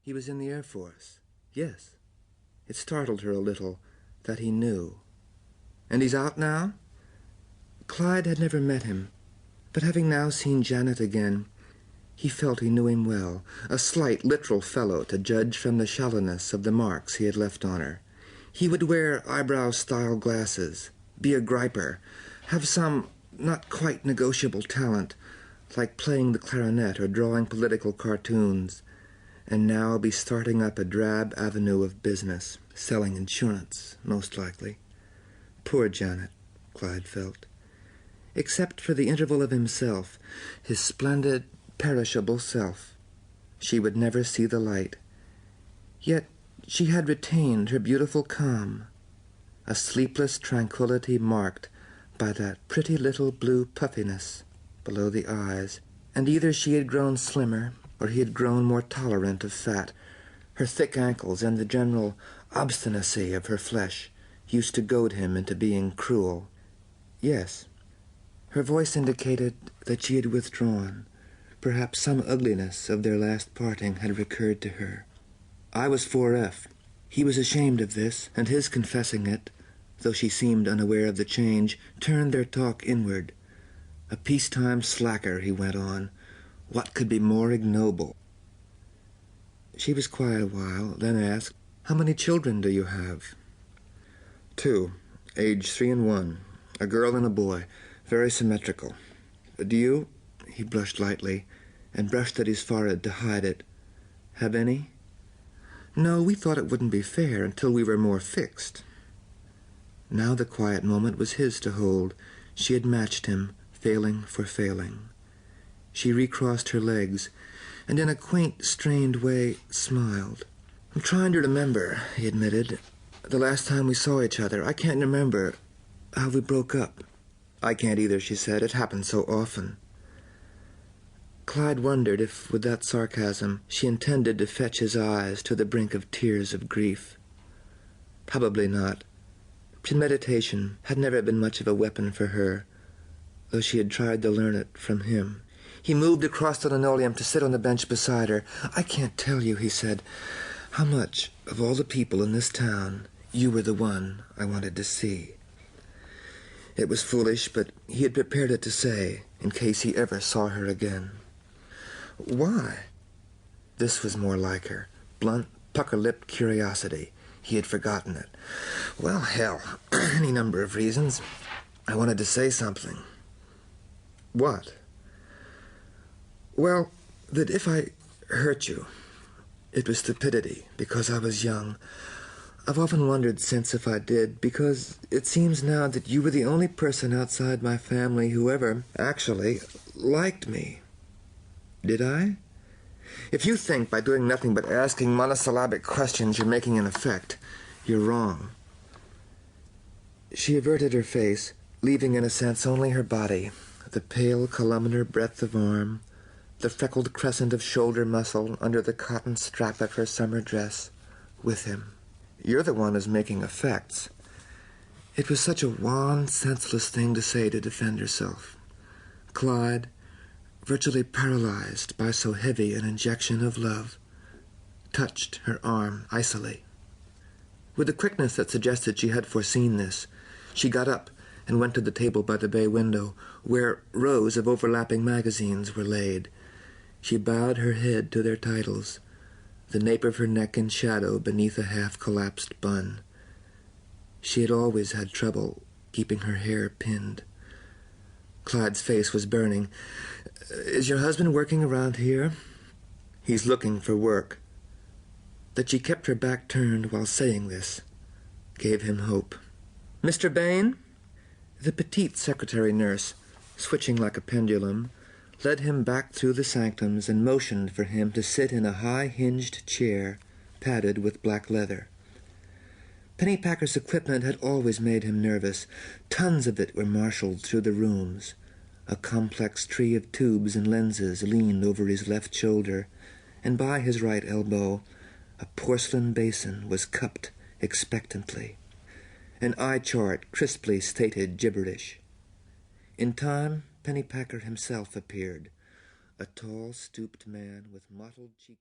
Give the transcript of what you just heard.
He was in the Air Force. Yes. It startled her a little that he knew. And he's out now? Clyde had never met him, but having now seen Janet again, he felt he knew him well, a slight, literal fellow to judge from the shallowness of the marks he had left on her. He would wear eyebrow-style glasses, be a griper, have some not quite negotiable talent, like playing the clarinet or drawing political cartoons, and now be starting up a drab avenue of business, selling insurance, most likely. Poor Janet, Clyde felt. Except for the interval of himself, his splendid, perishable self, she would never see the light. Yet she had retained her beautiful calm, a sleepless tranquility marked by that pretty little blue puffiness below the eyes, and either she had grown slimmer or he had grown more tolerant of fat. Her thick ankles and the general obstinacy of her flesh used to goad him into being cruel. Yes, her voice indicated that she had withdrawn. Perhaps some ugliness of their last parting had recurred to her. I was 4F. He was ashamed of this, and his confessing it, though she seemed unaware of the change, turned their talk inward. A peacetime slacker, he went on. What could be more ignoble? She was quiet a while, then asked, "How many children do you have?" 2, age 3 and 1, a girl and a boy, very symmetrical. Do you, he brushed lightly, and brushed at his forehead to hide it, have any? No, we thought it wouldn't be fair until we were more fixed. Now the quiet moment was his to hold. She had matched him, failing for failing. She recrossed her legs, and in a quaint, strained way smiled. I'm trying to remember, he admitted, the last time we saw each other. I can't remember how we broke up. I can't either, she said. It happened so often. Clyde wondered if, with that sarcasm, she intended to fetch his eyes to the brink of tears of grief. Probably not. Premeditation had never been much of a weapon for her, though she had tried to learn it from him. He moved across the linoleum to sit on the bench beside her. I can't tell you, he said, how much, of all the people in this town, you were the one I wanted to see. It was foolish, but he had prepared it to say, in case he ever saw her again. Why? This was more like her. Blunt, pucker-lipped curiosity. He had forgotten it. Well, hell, any number of reasons. I wanted to say something. What? Well, that if I hurt you, it was stupidity, because I was young. I've often wondered since if I did, because it seems now that you were the only person outside my family who ever, actually, liked me. Did I? If you think by doing nothing but asking monosyllabic questions you're making an effect, you're wrong. She averted her face, leaving in a sense only her body, the pale columnar breadth of arm, the freckled crescent of shoulder muscle under the cotton strap of her summer dress, with him. You're the one who's making effects. It was such a wan, senseless thing to say to defend herself. Clyde, virtually paralyzed by so heavy an injection of love, touched her arm icily. With a quickness that suggested she had foreseen this, she got up and went to the table by the bay window, where rows of overlapping magazines were laid. She bowed her head to their titles, the nape of her neck in shadow beneath a half-collapsed bun. She had always had trouble keeping her hair pinned. Clyde's face was burning. Is your husband working around here? He's looking for work. That she kept her back turned while saying this gave him hope. Mr. Bain? The petite secretary nurse, switching like a pendulum, led him back through the sanctums and motioned for him to sit in a high-hinged chair padded with black leather. Pennypacker's equipment had always made him nervous. Tons of it were marshaled through the rooms. A complex tree of tubes and lenses leaned over his left shoulder, and by his right elbow a porcelain basin was cupped expectantly. An eye chart crisply stated gibberish. In time, Pennypacker himself appeared, a tall, stooped man with mottled cheek.